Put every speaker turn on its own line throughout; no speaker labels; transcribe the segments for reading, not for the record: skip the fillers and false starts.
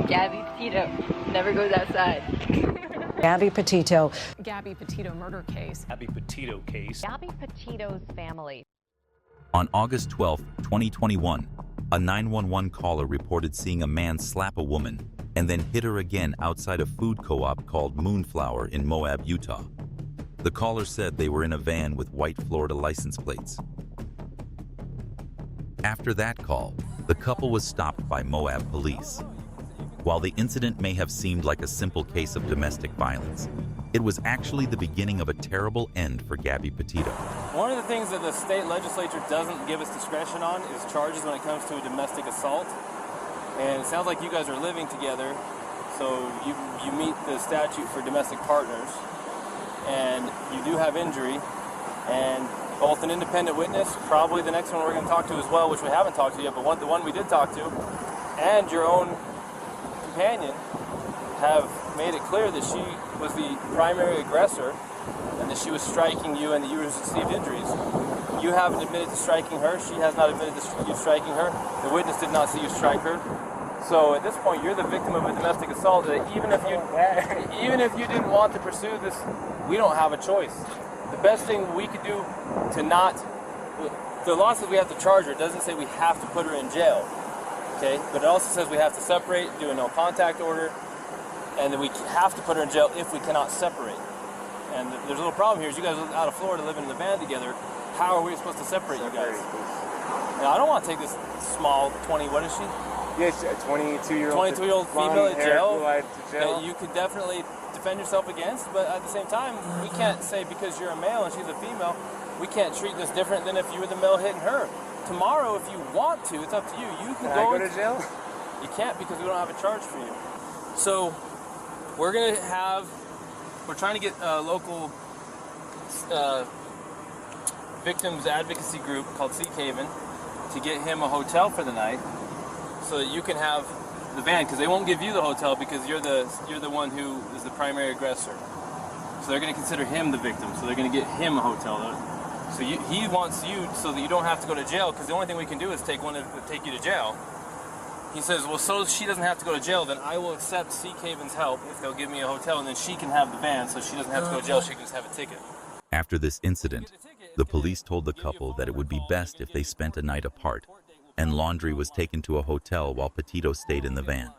Gabby Petito never goes outside.
Gabby Petito.
Gabby Petito murder case.
Gabby Petito case.
Gabby Petito's family.
On August 12, 2021, a 911 caller reported seeing a man slap a woman and then hit her again outside a food co-op called Moonflower in Moab, Utah. The caller said they were in a van with white Florida license plates. After that call, the couple was stopped by Moab police. While the incident may have seemed like a simple case of domestic violence, it was actually the beginning of a terrible end for Gabby Petito.
One of the things that the state legislature doesn't give us discretion on is charges when it comes to a domestic assault. And it sounds like you guys are living together, so you meet the statute for domestic partners, and you do have injury, and both an independent witness, probably the next one we're going to talk to as well, which we haven't talked to yet, but the one we did talk to, and your own companion have made it clear that she was the primary aggressor and that she was striking you and that you received injuries. You haven't admitted to striking her. She has not admitted to you striking her. The witness did not see you strike her. So at this point, you're the victim of a domestic assault. Even if you didn't want to pursue this, we don't have a choice. The best thing we could do to not, the law says we have to charge her. It doesn't say we have to put her in jail. Okay, but it also says we have to separate, do a no contact order, and then we have to put her in jail if we cannot separate. And there's a little problem here is you guys are out of Florida living in the van together. How are we supposed to separate you guys? Now, I don't want to take this small 20, what is she?
Yes, a 22-year-old
22-year-old female in jail
to jail
that you could definitely defend yourself against, but at the same time, we can't say because you're a male and she's a female, we can't treat this different than if you were the male hitting her. Tomorrow, if you want to, it's up to you. You can
go to jail?
You can't because we don't have a charge for you. So we're trying to get a local victims advocacy group called Sea Haven to get him a hotel for the night so that you can have the van, because they won't give you the hotel because you're the one who is the primary aggressor. So they're going to consider him the victim, so they're going to get him a hotel. So he wants you so that you don't have to go to jail, because the only thing we can do is take you to jail. He says, well, so she doesn't have to go to jail, then I will accept Sea Haven's help if they'll give me a hotel, and then she can have the van, so she doesn't have to go to jail, she can just have a ticket.
After this incident, the police told the couple that it would be best if they spent a night apart, and Laundrie was taken to a hotel while Petito stayed in the van.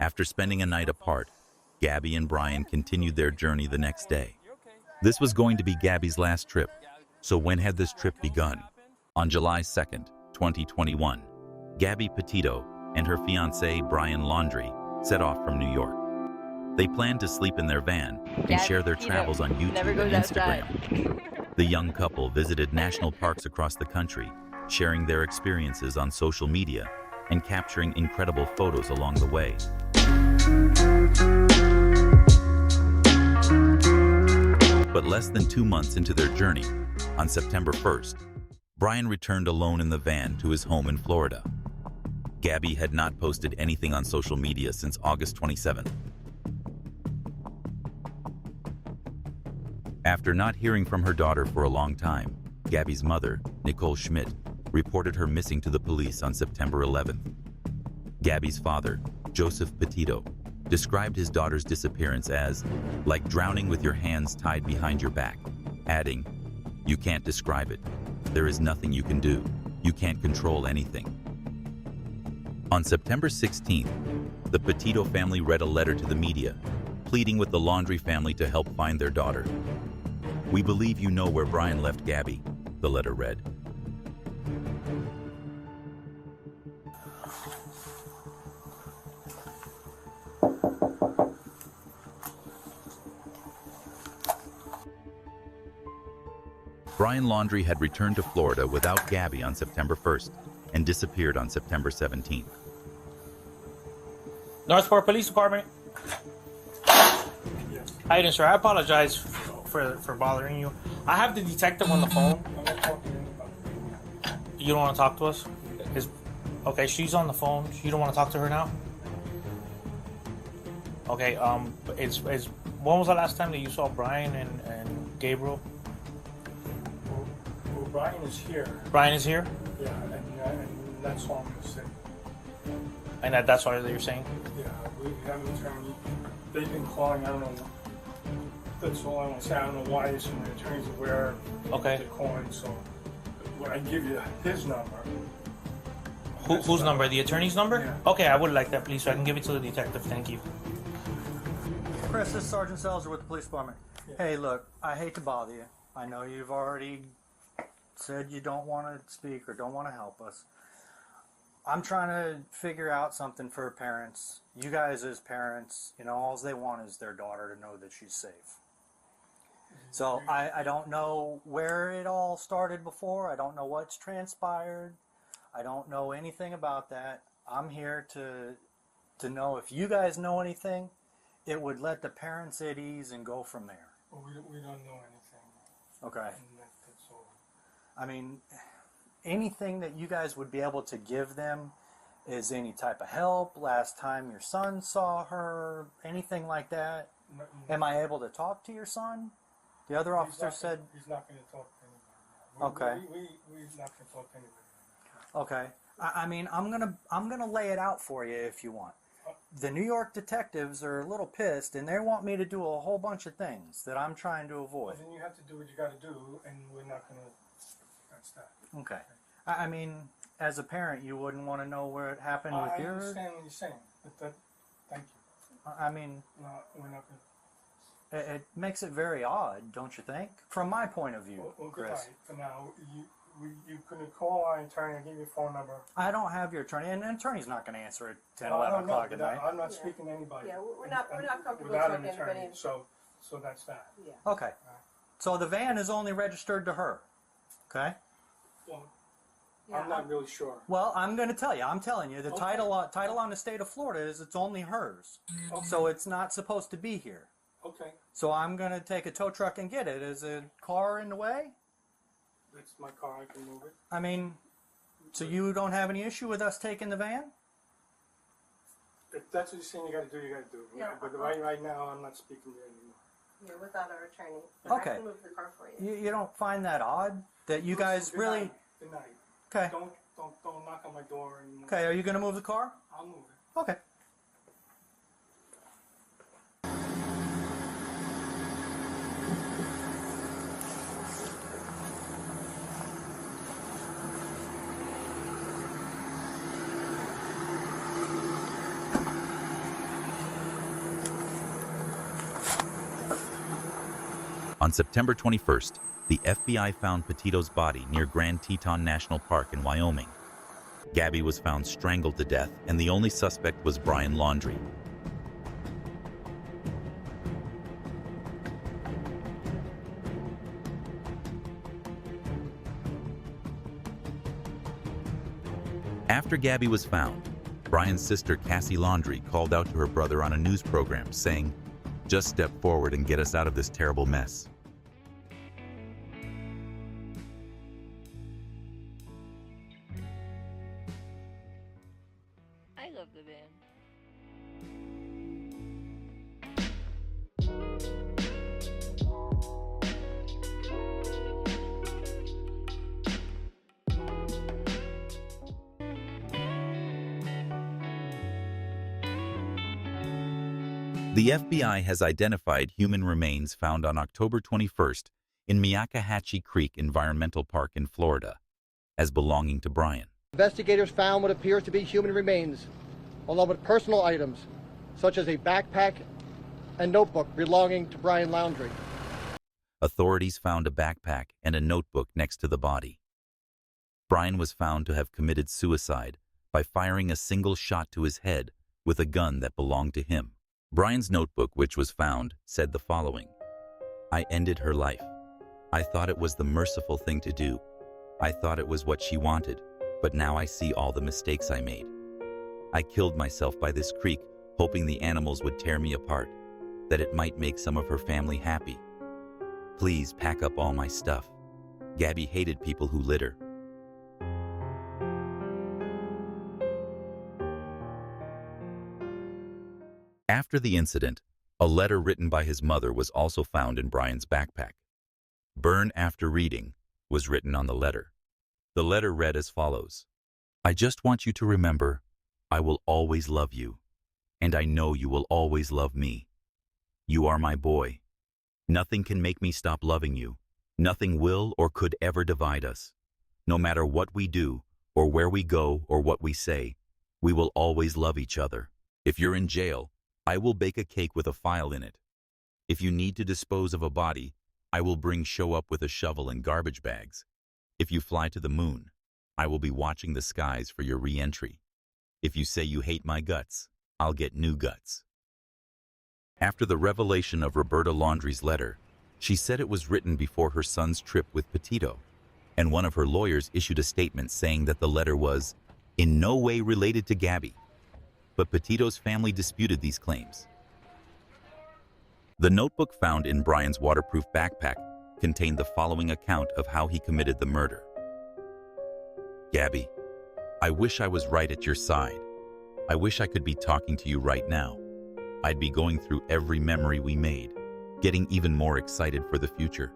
After spending a night apart, Gabby and Brian continued their journey the next day. This was going to be Gabby's last trip. So when had this trip begun? On July 2nd, 2021, Gabby Petito and her fiancé, Brian Laundrie, set off from New York. They planned to sleep in their van and share their travels on YouTube and Instagram. The young couple visited national parks across the country, sharing their experiences on social media and capturing incredible photos along the way. But less than 2 months into their journey, on September 1st, Brian returned alone in the van to his home in Florida. Gabby had not posted anything on social media since August 27th. After not hearing from her daughter for a long time, Gabby's mother, Nicole Schmidt, reported her missing to the police on September 11th. Gabby's father, Joseph Petito, described his daughter's disappearance as like drowning with your hands tied behind your back, adding, "You can't describe it. There is nothing you can do. You can't control anything." On September 16th, the Petito family read a letter to the media, pleading with the Laundrie family to help find their daughter. "We believe you know where Brian left Gabby," the letter read. Brian Laundrie had returned to Florida without Gabby on September 1st and disappeared on September 17th.
Northport Police Department.
Yes.
How you doing, sir? I apologize for bothering you. I have the detective on the phone. You don't want to talk to us? Okay, she's on the phone. You don't want to talk to her now? Okay, when was the last time that you saw Brian and Gabriel?
Well, Brian is here.
Brian is here?
Yeah, and that's all I'm going to say.
And that's what you're saying?
Yeah, we have an attorney. They've been calling, I don't know. That's all I want to say. I don't know why some of the attorneys are aware
Okay.
they're calling, so when I give you his number.
Whose number? The attorney's number?
Yeah.
Okay, I would like that, please, so I can give it to the detective. Thank you.
Chris, this is Sergeant Selzer with the police department. Hey, look, I hate to bother you. I know you've already said you don't want to speak or don't want to help us. I'm trying to figure out something for parents. You guys as parents, you know, all they want is their daughter to know that she's safe. So I don't know where it all started before. I don't know what's transpired. I don't know anything about that. I'm here to know if you guys know anything. It would let the parents at ease and go from there.
Well, we don't know anything.
Okay.
And that's all.
I mean, anything that you guys would be able to give them is any type of help. Last time your son saw her, anything like that. Am I able to talk to your son? The other officer said
he's not going to talk to anybody.
Okay.
We're not going to talk to anybody.
Okay. I mean, I'm gonna lay it out for you if you want. The New York detectives are a little pissed, and they want me to do a whole bunch of things that I'm trying to avoid.
Well, then you have to do what you got to do, and we're not going to. That's that.
Okay. I mean, as a parent, you wouldn't want to know where it happened with
I
your.
understand what you're saying, but thank you.
I mean,
No, we're not going to.
it makes it very odd, don't you think? From my point of view,
Well,
Chris.
goodbye. For now, you can call our attorney and give you a phone number.
I don't have your attorney, and an attorney's not going to answer at 10,
Well, I
11
don't know,
o'clock at
but
night.
I'm not speaking to anybody.
Yeah, we're not comfortable
without an
talking to
attorney.
anybody.
So that's that.
Yeah.
Okay. So the van is only registered to her. Okay.
Well,
Yeah,
I'm not really sure.
Well, I'm going to tell you. I'm telling you. The
Okay.
title on the state of Florida is it's only hers.
Okay.
So it's not supposed to be here.
Okay,
So I'm going to take a tow truck and get it. Is a car in the way?
that's my car. I can move it.
I mean, so you don't have any issue with us taking the van?
If that's what you're saying, you got to do. You got to do.
Yeah.
But right now, I'm not speaking to you anymore.
Yeah, without our attorney.
Okay.
I can move the car for you.
You don't find that odd that you guys
Good
really?
night. Good night.
Okay.
Don't knock on my door anymore.
Okay. Are you going to move the car?
I'll move it.
Okay.
On September 21st, the FBI found Petito's body near Grand Teton National Park in Wyoming. Gabby was found strangled to death, and the only suspect was Brian Laundrie. After Gabby was found, Brian's sister Cassie Laundrie called out to her brother on a news program saying, "Just step forward and get us out of this terrible mess."
I love the van.
The FBI has identified human remains found on October 21st in Miakahatchee Creek Environmental Park in Florida as belonging to Brian.
Investigators found what appears to be human remains, along with personal items, such as a backpack and notebook belonging to Brian Laundrie.
Authorities found a backpack and a notebook next to the body. Brian was found to have committed suicide by firing a single shot to his head with a gun that belonged to him. Brian's notebook, which was found, said the following: "I ended her life. I thought it was the merciful thing to do. I thought it was what she wanted, but now I see all the mistakes I made. I killed myself by this creek, hoping the animals would tear me apart, that it might make some of her family happy. Please pack up all my stuff. Gabby hated people who litter." After the incident, a letter written by his mother was also found in Brian's backpack. "Burn after reading" was written on the letter. The letter read as follows: "I just want you to remember I will always love you, and I know you will always love me. You are my boy. Nothing can make me stop loving you. Nothing will or could ever divide us. No matter what we do, or where we go, or what we say, we will always love each other. If you're in jail, I will bake a cake with a file in it. If you need to dispose of a body, I will show up with a shovel and garbage bags. If you fly to the moon, I will be watching the skies for your re-entry. If you say you hate my guts, I'll get new guts. After the revelation of Roberta Laundrie's letter, she said it was written before her son's trip with Petito, and one of her lawyers issued a statement saying that the letter was in no way related to Gabby. But Petito's family disputed these claims. The notebook found in Brian's waterproof backpack contained the following account of how he committed the murder. Gabby, I wish I was right at your side. I wish I could be talking to you right now. I'd be going through every memory we made, getting even more excited for the future.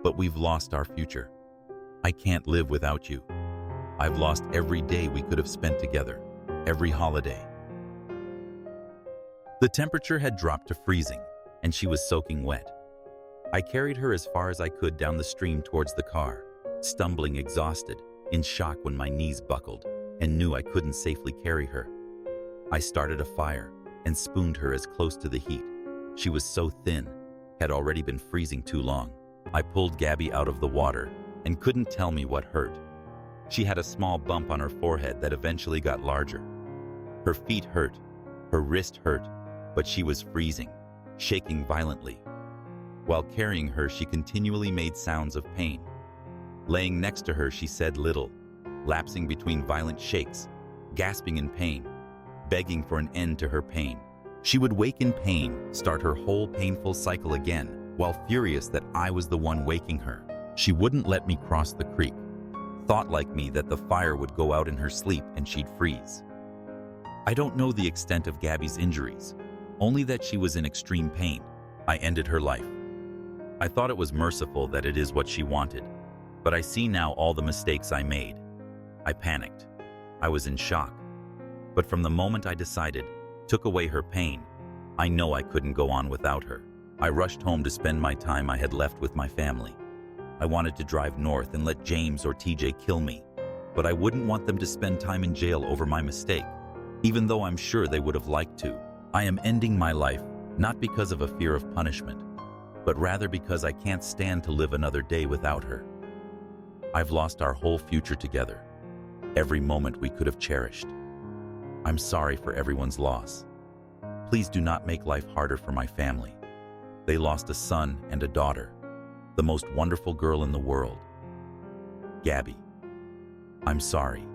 But we've lost our future. I can't live without you. I've lost every day we could have spent together, every holiday. The temperature had dropped to freezing, and she was soaking wet. I carried her as far as I could down the stream towards the car, stumbling exhausted, in shock when my knees buckled, and knew I couldn't safely carry her. I started a fire and spooned her as close to the heat. She was so thin, had already been freezing too long. I pulled Gabby out of the water and couldn't tell me what hurt. She had a small bump on her forehead that eventually got larger. Her feet hurt, her wrist hurt, but she was freezing, shaking violently. While carrying her, she continually made sounds of pain. Laying next to her, she said little, lapsing between violent shakes, gasping in pain, begging for an end to her pain. She would wake in pain, start her whole painful cycle again, while furious that I was the one waking her. She wouldn't let me cross the creek, thought like me that the fire would go out in her sleep and she'd freeze. I don't know the extent of Gabby's injuries, only that she was in extreme pain. I ended her life. I thought it was merciful that it is what she wanted, but I see now all the mistakes I made. I panicked. I was in shock. But from the moment I decided, took away her pain, I know I couldn't go on without her. I rushed home to spend my time I had left with my family. I wanted to drive north and let James or TJ kill me, but I wouldn't want them to spend time in jail over my mistake, even though I'm sure they would have liked to. I am ending my life, not because of a fear of punishment, but rather because I can't stand to live another day without her. I've lost our whole future together, every moment we could have cherished. I'm sorry for everyone's loss. Please do not make life harder for my family. They lost a son and a daughter, the most wonderful girl in the world. Gabby, I'm sorry.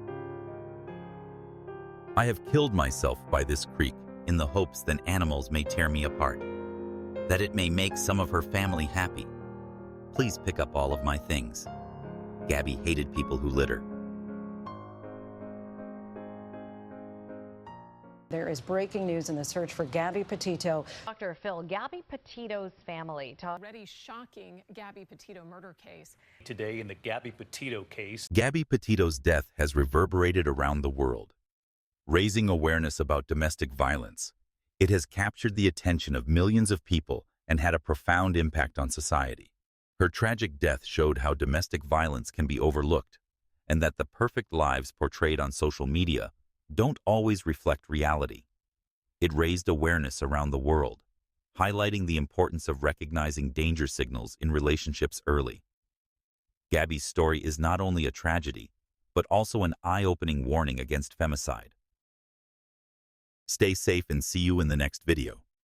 I have killed myself by this creek in the hopes that animals may tear me apart, that it may make some of her family happy. Please pick up all of my things. Gabby hated people who litter.
There is breaking news in the search for Gabby Petito.
Dr. Phil, Gabby Petito's family.
Already shocking Gabby Petito murder case.
Today in the Gabby Petito case.
Gabby Petito's death has reverberated around the world, raising awareness about domestic violence. It has captured the attention of millions of people and had a profound impact on society. Her tragic death showed how domestic violence can be overlooked, and that the perfect lives portrayed on social media don't always reflect reality. It raised awareness around the world, highlighting the importance of recognizing danger signals in relationships early. Gabby's story is not only a tragedy, but also an eye-opening warning against femicide. Stay safe and see you in the next video.